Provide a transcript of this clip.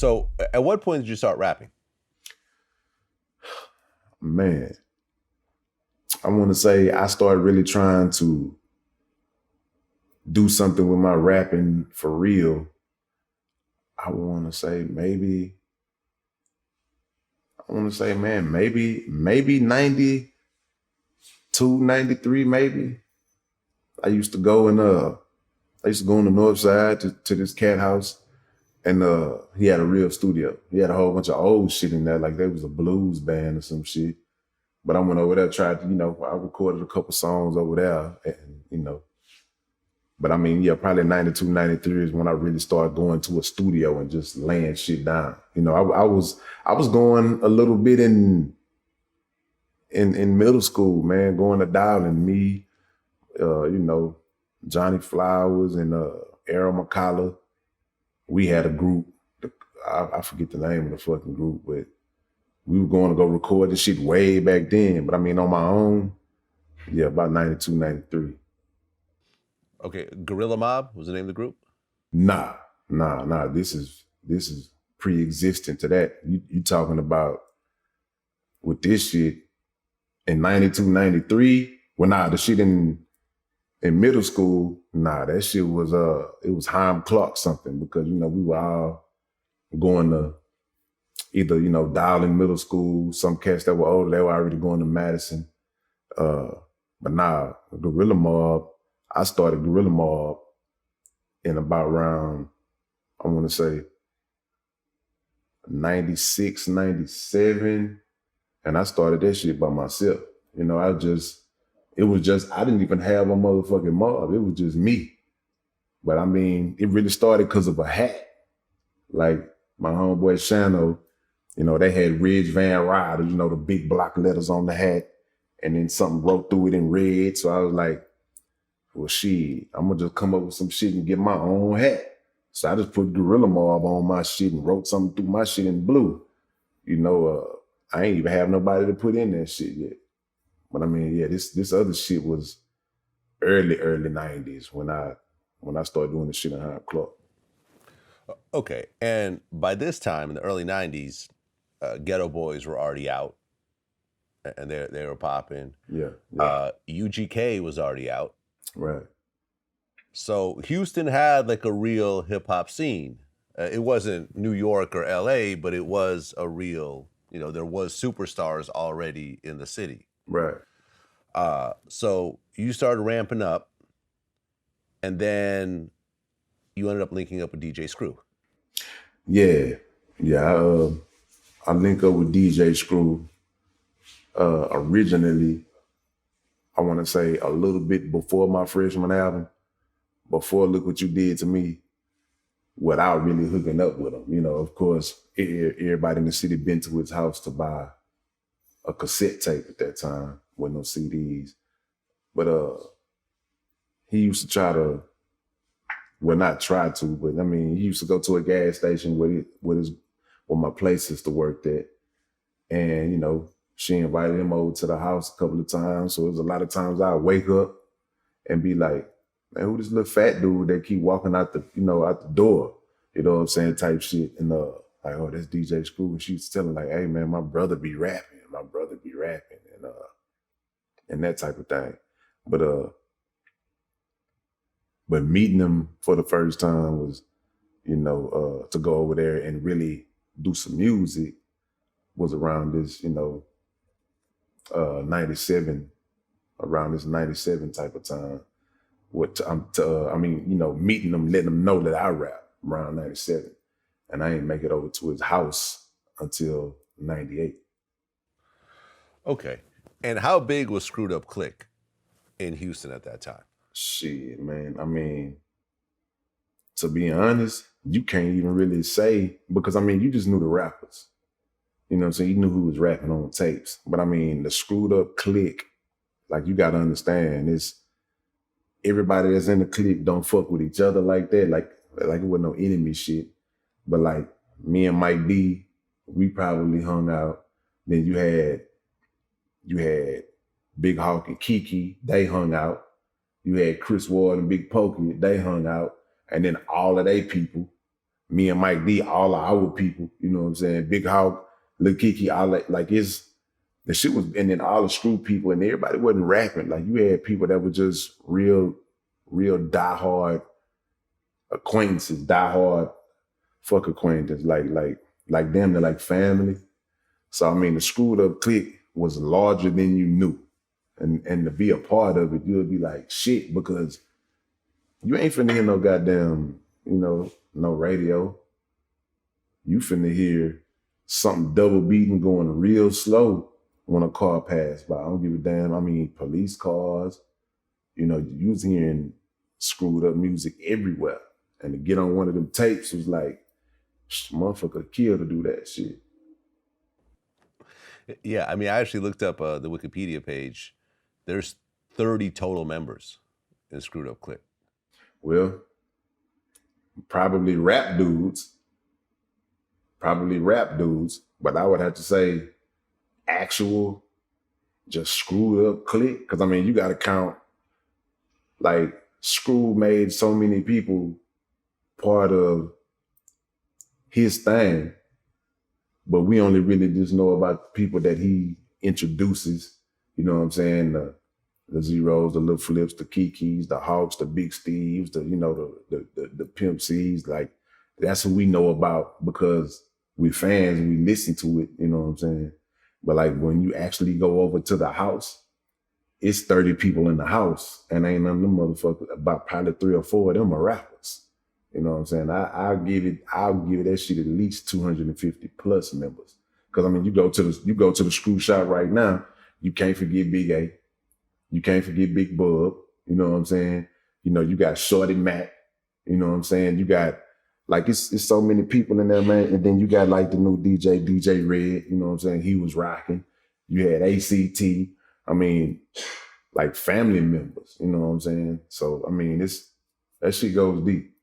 So at what point did you start rapping? Man, I want to say I started really trying to do something with my rapping for real. I want to say maybe, I want to say, man, maybe 92, 93, maybe. I used to go and I used to go on the north side to this cat house, and he had a real studio. He had a whole bunch of old shit in there, like there was a blues band or some shit. But I went over there, tried to, I recorded a couple songs over there, and. But I mean, yeah, probably 92, 93 is when I really started going to a studio and just laying shit down. I was going a little bit in middle school, man, going to Dowling, me, Johnny Flowers and Errol McCullough. We had a group. I forget the name of the fucking group, but we were going to go record this shit way back then. But I mean, on my own, yeah, about 92, 93. Okay, Gorilla Mob was the name of the group? Nah. This is pre-existent to that. You talking about with this shit in 92, 93? Well, nah, the shit in middle school, nah, that shit was it was Heim Clark something, because we were all going to either Dowling Middle School. Some cats that were older, they were already going to Madison. But nah, Gorilla Mob. I started Gorilla Mob in about around, I want to say 96, 97. And I started that shit by myself. I didn't even have a motherfucking mob. It was just me. But I mean, it really started because of a hat. Like my homeboy Shano, they had Ridge Van Ryder, the big block letters on the hat. And then something wrote through it in red. So I was like, well, shit, I'm gonna just come up with some shit and get my own hat. So I just put Gorilla Mob on my shit and wrote something through my shit in blue. I ain't even have nobody to put in that shit yet. But I mean, yeah, this other shit was early 90s when I started doing the shit in Hyde Club. Okay, and by this time in the early 90s, Ghetto Boys were already out, and they were popping. Yeah. UGK was already out. Right. So Houston had like a real hip hop scene. It wasn't New York or LA, but it was a real, there was superstars already in the city. Right. So you started ramping up, and then you ended up linking up with DJ Screw. Yeah. I linked up with DJ Screw originally, I want to say a little bit before my freshman album, before Look What You Did to Me, without really hooking up with him. Of course, everybody in the city been to his house to buy a cassette tape at that time with no CDs. But he used to try to, well, not try to, but I mean, he used to go to a gas station where my play sister worked at. And, she invited him over to the house a couple of times. So it was a lot of times I'd wake up and be like, man, who this little fat dude that keep walking out the door, you know what I'm saying, type shit. And like, oh, that's DJ Screw. And she was telling like, hey man, my brother be rapping, and that type of thing. But meeting him for the first time was, to go over there and really do some music was around this, 97, around this 97 type of time. Meeting him, letting him know that I rap around 97. And I ain't make it over to his house until 98. Okay. And how big was Screwed Up Click in Houston at that time? Shit, man. I mean, to be honest, you can't even really say, because I mean, you just knew the rappers. You know what I'm saying? You knew who was rapping on tapes. But I mean, the Screwed Up Click, like you gotta understand, it's everybody that's in the clique don't fuck with each other like that. Like it wasn't no enemy shit. But like me and Mike D, we probably hung out. Then you had Big Hawk and Kiki, they hung out. You had Chris Ward and Big Pokey, they hung out. And then all of they people, me and Mike D, all of our people, you know what I'm saying? Big Hawk, Lil Kiki, all that, like it's, the shit was, and then all the screw people, and everybody wasn't rapping. Like you had people that were just real diehard acquaintances, diehard fuck acquaintances, like them, they're like family. So I mean, the screwed up clique was larger than you knew. And to be a part of it, you'll be like, shit, because you ain't finna hear no goddamn, no radio. You finna hear something double beating going real slow when a car passed by. I don't give a damn. I mean, police cars, you was hearing screwed up music everywhere. And to get on one of them tapes was like, motherfucker kill to do that shit. Yeah, I mean, I actually looked up the Wikipedia page. There's 30 total members in Screwed Up Clique. Well, probably rap dudes, but I would have to say actual just screwed up clique. Cause I mean, you got to count, like Screw made so many people part of his thing, but we only really just know about the people that he introduces, you know what I'm saying? The Zeros, the Lil Flips, the Kikis, the Hawks, the Big Steves, the Pimp C's, like that's who we know about because we fans and we listen to it, you know what I'm saying? But like when you actually go over to the house, it's 30 people in the house and ain't none of them motherfuckers, about probably 3 or 4 of them are rappers. You know what I'm saying? I'll give it that shit at least 250 plus members. Cause I mean, you go to the screw shop right now, you can't forget Big A. You can't forget Big Bub. You know what I'm saying? You got Shorty Mac. You know what I'm saying? You got like it's so many people in there, man. And then you got like the new DJ Red. You know what I'm saying? He was rocking. You had ACT. I mean, like family members. You know what I'm saying? So I mean, that shit goes deep.